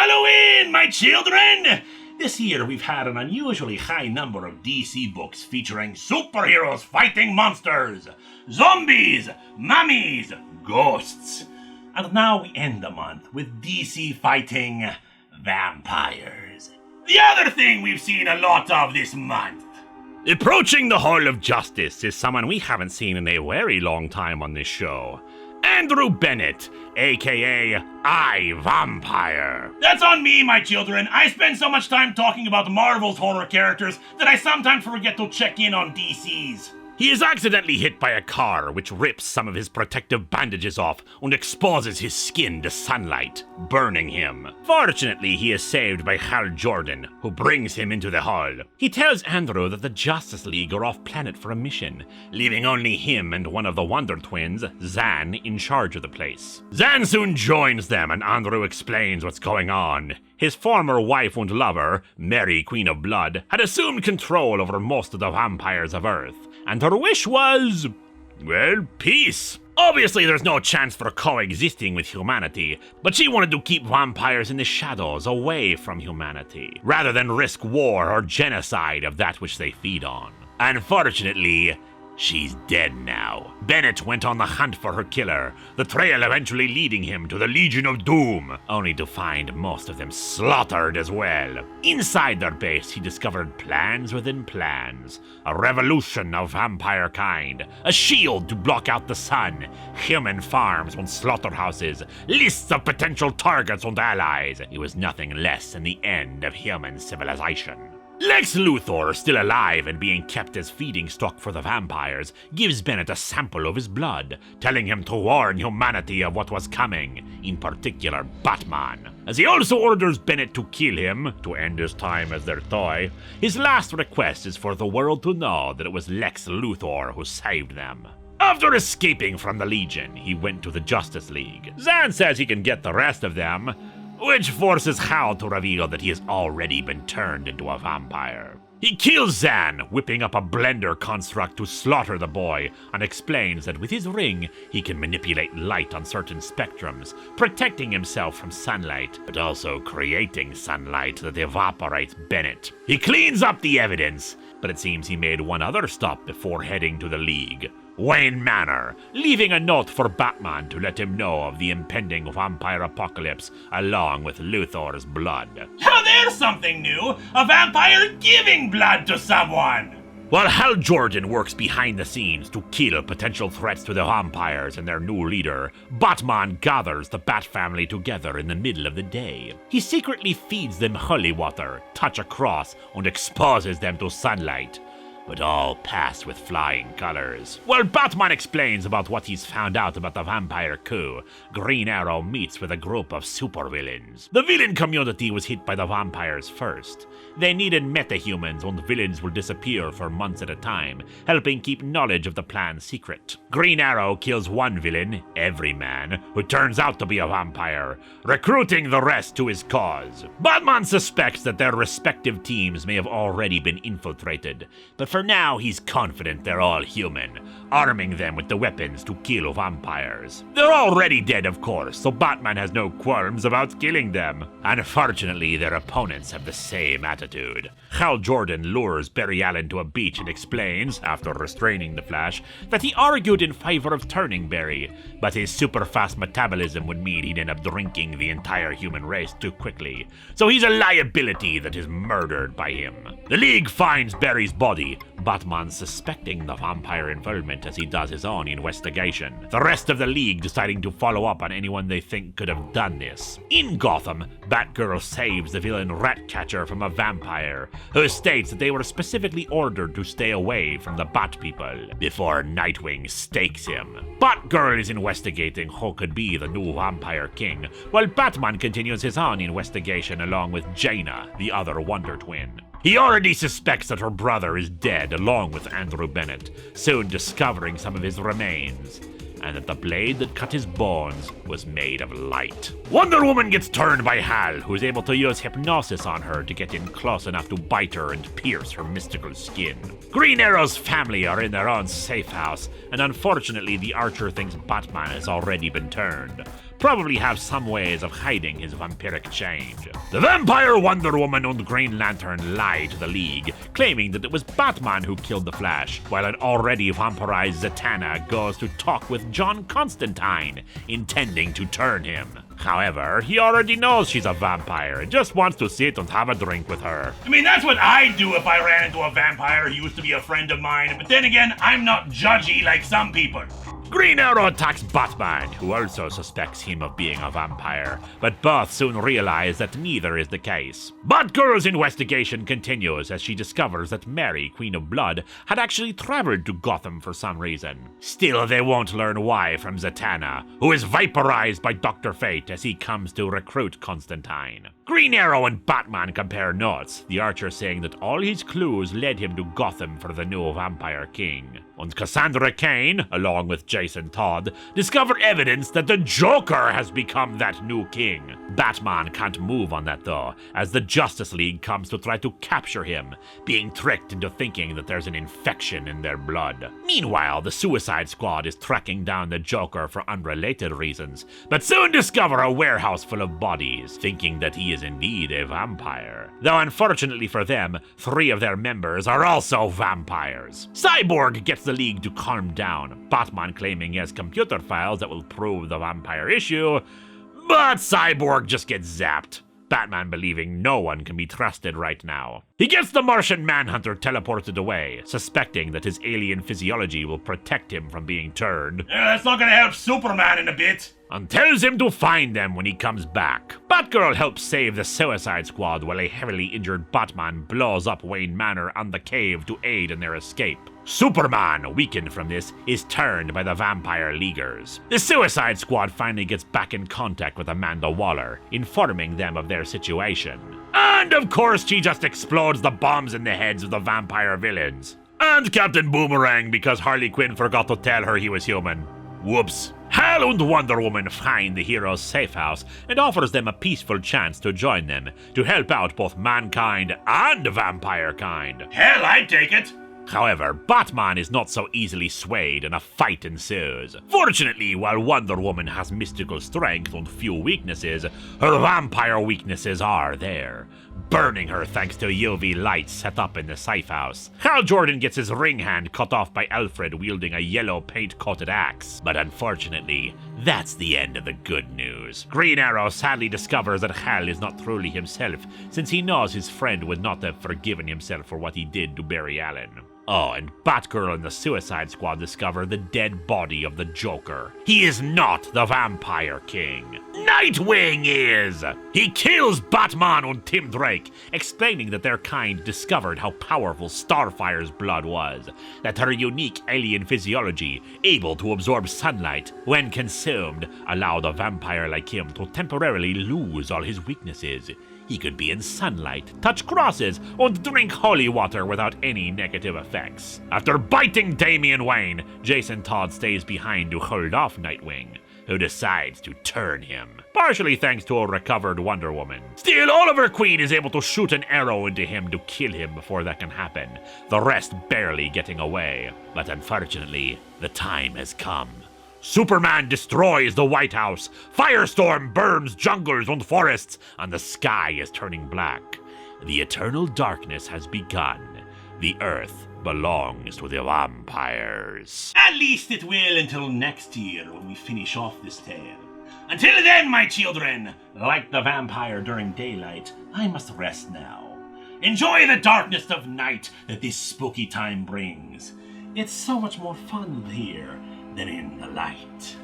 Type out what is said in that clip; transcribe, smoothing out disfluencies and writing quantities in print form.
Halloween, my children! This year we've had an unusually high number of DC books featuring superheroes fighting monsters, zombies, mummies, ghosts. And now we end the month with DC fighting vampires. The other thing we've seen a lot of this month. Approaching the Hall of Justice is someone we haven't seen in a very long time on this show. Andrew Bennett, aka I-Vampire. That's on me, my children. I spend so much time talking about Marvel's horror characters that I sometimes forget to check in on DC's. He is accidentally hit by a car, which rips some of his protective bandages off and exposes his skin to sunlight, burning him. Fortunately, he is saved by Hal Jordan, who brings him into the hall. He tells Andrew that the Justice League are off-planet for a mission, leaving only him and one of the Wonder Twins, Zan, in charge of the place. Zan soon joins them, and Andrew explains what's going on. His former wife and lover, Mary, Queen of Blood, had assumed control over most of the vampires of Earth, and her wish was, well, peace. Obviously, there's no chance for coexisting with humanity, but she wanted to keep vampires in the shadows, away from humanity, rather than risk war or genocide of that which they feed on. Unfortunately, she's dead now. Bennett went on the hunt for her killer, the trail eventually leading him to the Legion of Doom, only to find most of them slaughtered as well. Inside their base, he discovered plans within plans, a revolution of vampire kind, a shield to block out the sun, human farms and slaughterhouses, lists of potential targets and allies. It was nothing less than the end of human civilization. Lex Luthor, still alive and being kept as feeding stock for the vampires, gives Bennett a sample of his blood, telling him to warn humanity of what was coming, in particular Batman. As he also orders Bennett to kill him, to end his time as their toy, his last request is for the world to know that it was Lex Luthor who saved them. After escaping from the Legion, he went to the Justice League. Zan says he can get the rest of them, which forces Hal to reveal that he has already been turned into a vampire. He kills Zan, whipping up a blender construct to slaughter the boy, and explains that with his ring, he can manipulate light on certain spectrums, protecting himself from sunlight, but also creating sunlight that evaporates Bennett. He cleans up the evidence, but it seems he made one other stop before heading to the League. Wayne Manor, leaving a note for Batman to let him know of the impending vampire apocalypse along with Luthor's blood. Now there's something new! A vampire giving blood to someone! While Hal Jordan works behind the scenes to kill potential threats to the vampires and their new leader, Batman gathers the Bat family together in the middle of the day. He secretly feeds them holy water, touch a cross, and exposes them to sunlight. But all passed with flying colors. While Batman explains about what he's found out about the vampire coup, Green Arrow meets with a group of supervillains. The villain community was hit by the vampires first. They needed metahumans, and villains will disappear for months at a time, helping keep knowledge of the plan secret. Green Arrow kills one villain, Everyman, who turns out to be a vampire, recruiting the rest to his cause. Batman suspects that their respective teams may have already been infiltrated, but for now he's confident they're all human, arming them with the weapons to kill vampires. They're already dead, of course, so Batman has no qualms about killing them. Unfortunately, their opponents have the same attitude. Hal Jordan lures Barry Allen to a beach and explains, after restraining the Flash, that he argued in favor of turning Barry, but his super-fast metabolism would mean he'd end up drinking the entire human race too quickly, so he's a liability that is murdered by him. The League finds Barry's body, Batman suspecting the vampire involvement as he does his own investigation. The rest of the League deciding to follow up on anyone they think could have done this. In Gotham, Batgirl saves the villain Ratcatcher from a vampire, who states that they were specifically ordered to stay away from the Bat People, before Nightwing stakes him. Batgirl is investigating who could be the new Vampire King, while Batman continues his own investigation along with Jaina, the other Wonder Twin. He already suspects that her brother is dead along with Andrew Bennett, soon discovering some of his remains, and that the blade that cut his bones was made of light. Wonder Woman gets turned by Hal, who is able to use hypnosis on her to get in close enough to bite her and pierce her mystical skin. Green Arrow's family are in their own safe house, and unfortunately the Archer thinks Batman has already been turned. probably have some ways of hiding his vampiric change. The Vampire, Wonder Woman, and Green Lantern lie to the League, claiming that it was Batman who killed the Flash, while an already vampirized Zatanna goes to talk with John Constantine, intending to turn him. However, he already knows she's a vampire and just wants to sit and have a drink with her. I mean, that's what I'd do if I ran into a vampire who used to be a friend of mine, but then again, I'm not judgy like some people. Green Arrow attacks Batman, who also suspects him of being a vampire, but both soon realize that neither is the case. Batgirl's investigation continues as she discovers that Mary, Queen of Blood, had actually traveled to Gotham for some reason. Still, they won't learn why from Zatanna, who is vaporized by Dr. Fate as he comes to recruit Constantine. Green Arrow and Batman compare notes, the Archer saying that all his clues led him to Gotham for the new Vampire King. And Cassandra Cain, along with Jason Todd, discover evidence that the Joker has become that new king. Batman can't move on that though, as the Justice League comes to try to capture him, being tricked into thinking that there's an infection in their blood. Meanwhile, the Suicide Squad is tracking down the Joker for unrelated reasons, but soon discover a warehouse full of bodies, thinking that he is indeed a vampire. Though unfortunately for them, 3 of their members are also vampires. Cyborg gets the League to calm down, Batman claiming he has computer files that will prove the vampire issue, but Cyborg just gets zapped. Batman believing no one can be trusted right now. He gets the Martian Manhunter teleported away, suspecting that his alien physiology will protect him from being turned. That's not gonna help Superman in a bit. And tells him to find them when he comes back. Batgirl helps save the Suicide Squad while a heavily injured Batman blows up Wayne Manor and the cave to aid in their escape. Superman, weakened from this, is turned by the Vampire Leaguers. The Suicide Squad finally gets back in contact with Amanda Waller, informing them of their situation. And of course she just explodes the bombs in the heads of the vampire villains. And Captain Boomerang because Harley Quinn forgot to tell her he was human. Whoops. Hal and Wonder Woman find the heroes' safe house and offers them a peaceful chance to join them, to help out both mankind and vampire kind. Hell, I'd take it! However, Batman is not so easily swayed and a fight ensues. Fortunately, while Wonder Woman has mystical strength and few weaknesses, her vampire weaknesses are there, burning her thanks to UV lights set up in the safe house. Hal Jordan gets his ring hand cut off by Alfred wielding a yellow paint-coated axe, but unfortunately, that's the end of the good news. Green Arrow sadly discovers that Hal is not truly himself, since he knows his friend would not have forgiven himself for what he did to Barry Allen. Oh, and Batgirl and the Suicide Squad discover the dead body of the Joker. He is not the Vampire King. Nightwing is! He kills Batman and Tim Drake, explaining that their kind discovered how powerful Starfire's blood was, that her unique alien physiology, able to absorb sunlight, when consumed, allowed a vampire like him to temporarily lose all his weaknesses. He could be in sunlight, touch crosses, and drink holy water without any negative effects. After biting Damian Wayne, Jason Todd stays behind to hold off Nightwing, who decides to turn him, partially thanks to a recovered Wonder Woman. Still, Oliver Queen is able to shoot an arrow into him to kill him before that can happen, the rest barely getting away. But unfortunately, the time has come. Superman destroys the White House, Firestorm burns jungles and forests, and the sky is turning black. The eternal darkness has begun. The Earth belongs to the vampires. At least it will until next year when we finish off this tale. Until then, my children, like the vampire during daylight, I must rest now. Enjoy the darkness of night that this spooky time brings. It's so much more fun here than in the light.